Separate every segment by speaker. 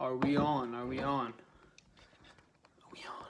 Speaker 1: Are we on? Are we on? Are we on?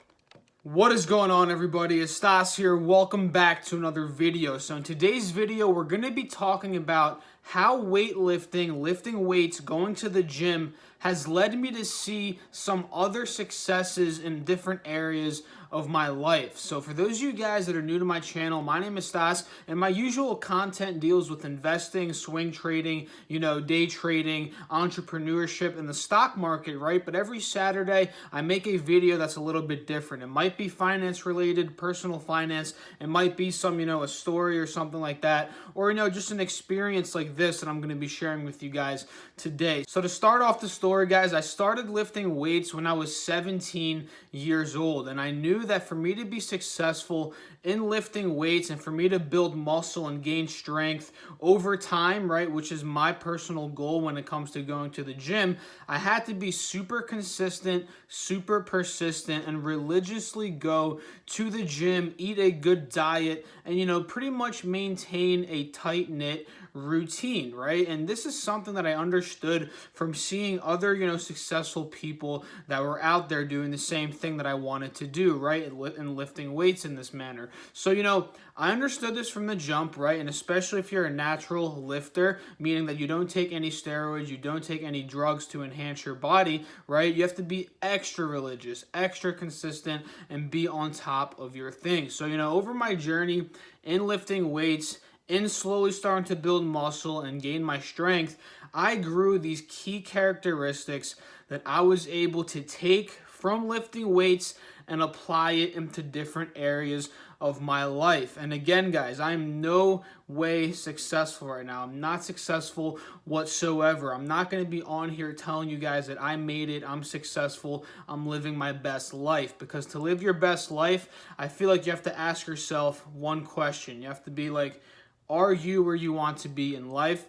Speaker 1: What is going on, everybody? It's Stas here. Welcome back to another video. So in today's video, we're going to be talking about how weightlifting, lifting weights, going to the gym has led me to see some other successes in different areas of my life. So for those of you guys that are new to my channel, my name is Stas, and my usual content deals with investing, swing trading, day trading, entrepreneurship, and the stock market, right? But every Saturday, I make a video that's a little bit different. It might be finance related, personal finance. It might be some, a story or something like that, or, just an experience like this that I'm going to be sharing with you guys today. So to start off the story, guys, I started lifting weights when I was 17 years old, and I knew that for me to be successful in lifting weights and for me to build muscle and gain strength over time, right, which is my personal goal when it comes to going to the gym, I had to be super consistent, super persistent, and religiously go to the gym, eat a good diet, and pretty much maintain a tight-knit routine, right? And this is something that I understood from seeing other, successful people that were out there doing the same thing that I wanted to do, right? And lifting weights in this manner. So, I understood this from the jump, right? And especially if you're a natural lifter, meaning that you don't take any steroids, you don't take any drugs to enhance your body, right? You have to be extra religious, extra consistent, and be on top of your things. So, over my journey in lifting weights, in slowly starting to build muscle and gain my strength, I grew these key characteristics that I was able to take from lifting weights and apply it into different areas of my life. And again, guys, I'm no way successful right now. I'm not successful whatsoever. I'm not going to be on here telling you guys that I made it, I'm successful, I'm living my best life. Because to live your best life, I feel like you have to ask yourself one question. You have to be like, are you where you want to be in life?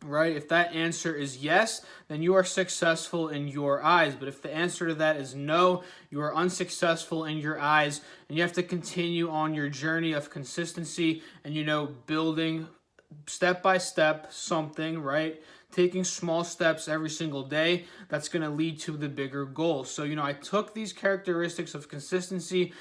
Speaker 1: Right? If that answer is yes, then you are successful in your eyes. But if the answer to that is no, you are unsuccessful in your eyes, and you have to continue on your journey of consistency and, building step by step something, right? Taking small steps every single day that's going to lead to the bigger goal. So, I took these characteristics of consistency,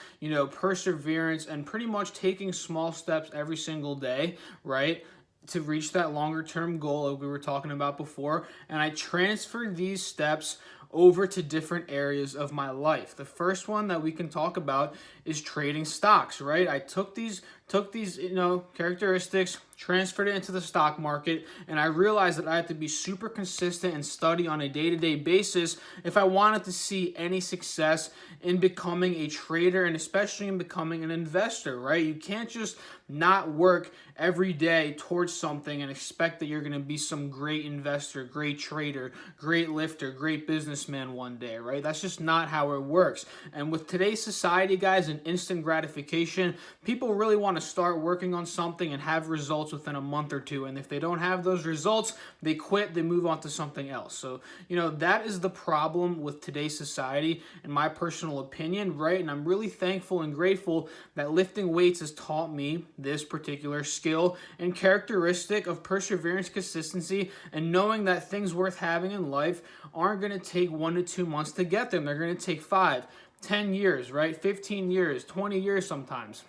Speaker 1: perseverance, and pretty much taking small steps every single day, right, to reach that longer term goal like we were talking about before. And I transferred these steps over to different areas of my life. The first one that we can talk about is trading stocks, right? I took these characteristics, transferred it into the stock market, and I realized that I had to be super consistent and study on a day-to-day basis if I wanted to see any success in becoming a trader and especially in becoming an investor, right? You can't just not work every day towards something and expect that you're going to be some great investor, great trader, great lifter, great businessman one day, right? That's just not how it works. And with today's society, guys, and instant gratification, people really want to start working on something and have results within a month or two. And if they don't have those results, they quit, they move on to something else. So, that is the problem with today's society, in my personal opinion, right? And I'm really thankful and grateful that lifting weights has taught me this particular skill and characteristic of perseverance, consistency, and knowing that things worth having in life aren't going to take 1 to 2 months to get them. They're going to take 5, 10 years, right? 15 years, 20 years sometimes.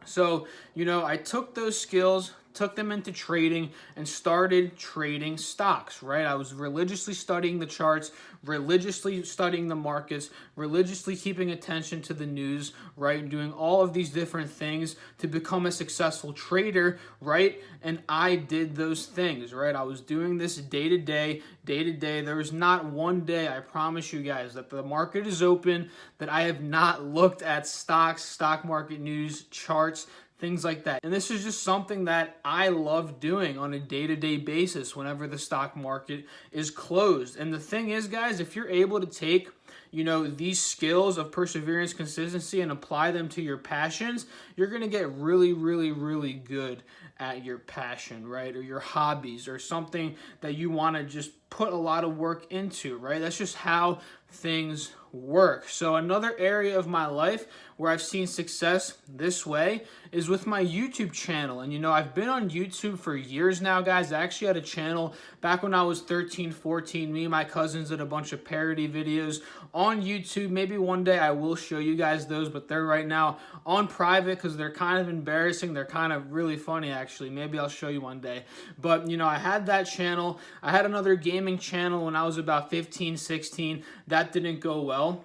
Speaker 1: So, I took those skills, took them into trading, and started trading stocks, right? I was religiously studying the charts, religiously studying the markets, religiously keeping attention to the news, right? Doing all of these different things to become a successful trader, right? And I did those things, right? I was doing this day to day. There was not one day, I promise you guys, that the market is open, that I have not looked at stocks, stock market news, charts, things like that. And this is just something that I love doing on a day-to-day basis whenever the stock market is closed. And the thing is, guys, if you're able to take you know, these skills of perseverance, consistency, and apply them to your passions, you're going to get really, really, really good at your passion, right? Or your hobbies, or something that you want to just put a lot of work into, right? That's just how things work. So another area of my life where I've seen success this way is with my YouTube channel. And you know, I've been on YouTube for years now, guys. I actually had a channel back when I was 13, 14. Me and my cousins did a bunch of parody videos on YouTube. Maybe one day I will show you guys those, but they're right now on private because they're kind of embarrassing. They're kind of really funny, actually. Maybe I'll show you one day. But you know, I had that channel. I had another gaming channel when I was about 15, 16. That didn't go well,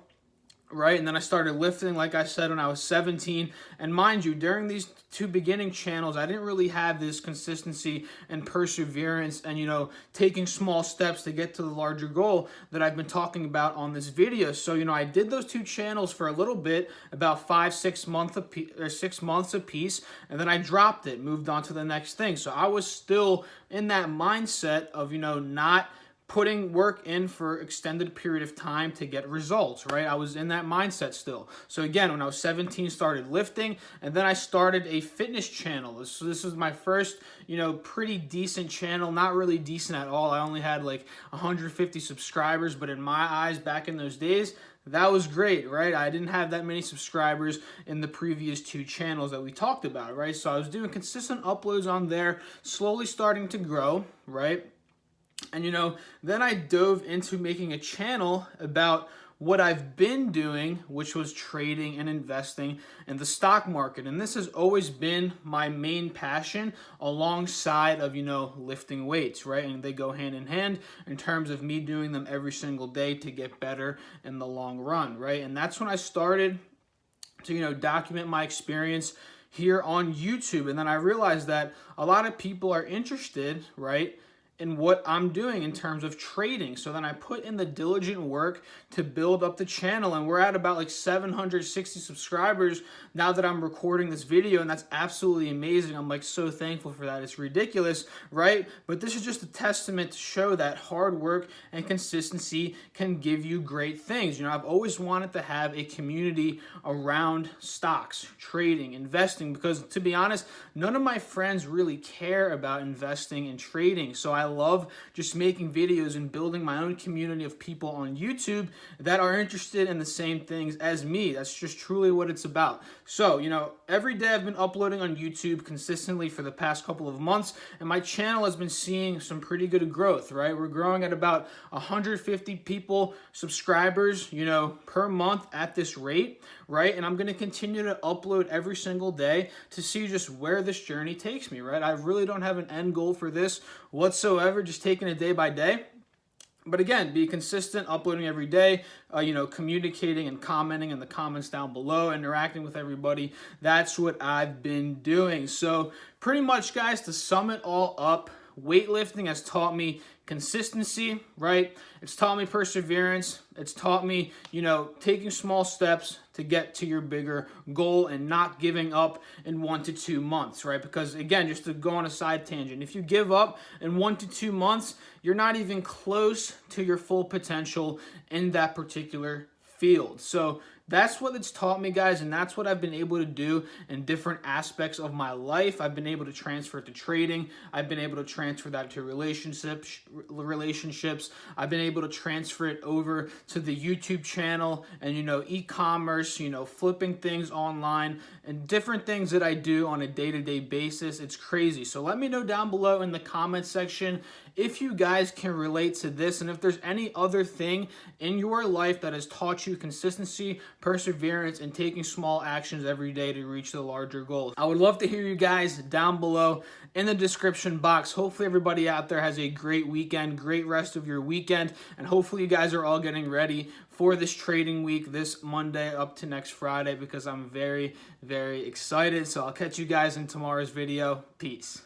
Speaker 1: right? And then I started lifting, like I said, when I was 17. And mind you, during these two beginning channels, I didn't really have this consistency and perseverance and, you know, taking small steps to get to the larger goal that I've been talking about on this video. So, you know, I did those two channels for a little bit, about 6 months apiece, and then I dropped it, moved on to the next thing. So I was still in that mindset of, you know, not putting work in for extended period of time to get results, right? I was in that mindset still. So again, when I was 17, started lifting, and then I started a fitness channel. So this was my first, you know, pretty decent channel, not really decent at all. I only had like 150 subscribers, but in my eyes back in those days, that was great, right? I didn't have that many subscribers in the previous two channels that we talked about, right? So I was doing consistent uploads on there, slowly starting to grow, right? And, you know, then I dove into making a channel about what I've been doing, which was trading and investing in the stock market. And this has always been my main passion alongside of, you know, lifting weights, right? And they go hand in hand in terms of me doing them every single day to get better in the long run, right? And that's when I started to, you know, document my experience here on YouTube. And then I realized that a lot of people are interested, right, in what I'm doing in terms of trading. So then I put in the diligent work to build up the channel, and we're at about like 760 subscribers now that I'm recording this video, and that's absolutely amazing. I'm like so thankful for that. It's ridiculous, right? But this is just a testament to show that hard work and consistency can give you great things. You know, I've always wanted to have a community around stocks, trading, investing, because to be honest, none of my friends really care about investing and trading. So I love just making videos and building my own community of people on YouTube that are interested in the same things as me. That's just truly what it's about. So, you know, every day I've been uploading on YouTube consistently for the past couple of months, and my channel has been seeing some pretty good growth, right? We're growing at about 150 people, subscribers, you know, per month at this rate, right? And I'm going to continue to upload every single day to see just where this journey takes me, right? I really don't have an end goal for this whatsoever, just taking it day by day. But again, be consistent, uploading every day, you know, communicating and commenting in the comments down below, interacting with everybody. That's what I've been doing. So pretty much, guys, to sum it all up, weightlifting has taught me consistency, right? It's taught me perseverance. It's taught me, you know, taking small steps to get to your bigger goal and not giving up in 1 to 2 months, right? Because again, just to go on a side tangent, if you give up in 1 to 2 months, you're not even close to your full potential in that particular field. So that's what it's taught me, guys, and that's what I've been able to do in different aspects of my life. I've been able to transfer it to trading. I've been able to transfer that to relationships. I've been able to transfer it over to the YouTube channel and, you know, e-commerce, you know, flipping things online and different things that I do on a day-to-day basis. It's crazy. So let me know down below in the comment section if you guys can relate to this and if there's any other thing in your life that has taught you consistency, perseverance, and taking small actions every day to reach the larger goals. I would love to hear you guys down below in the description box. Hopefully everybody out there has a great weekend, great rest of your weekend, and hopefully you guys are all getting ready for this trading week this Monday up to next Friday, because I'm very, very excited. So I'll catch you guys in tomorrow's video. Peace.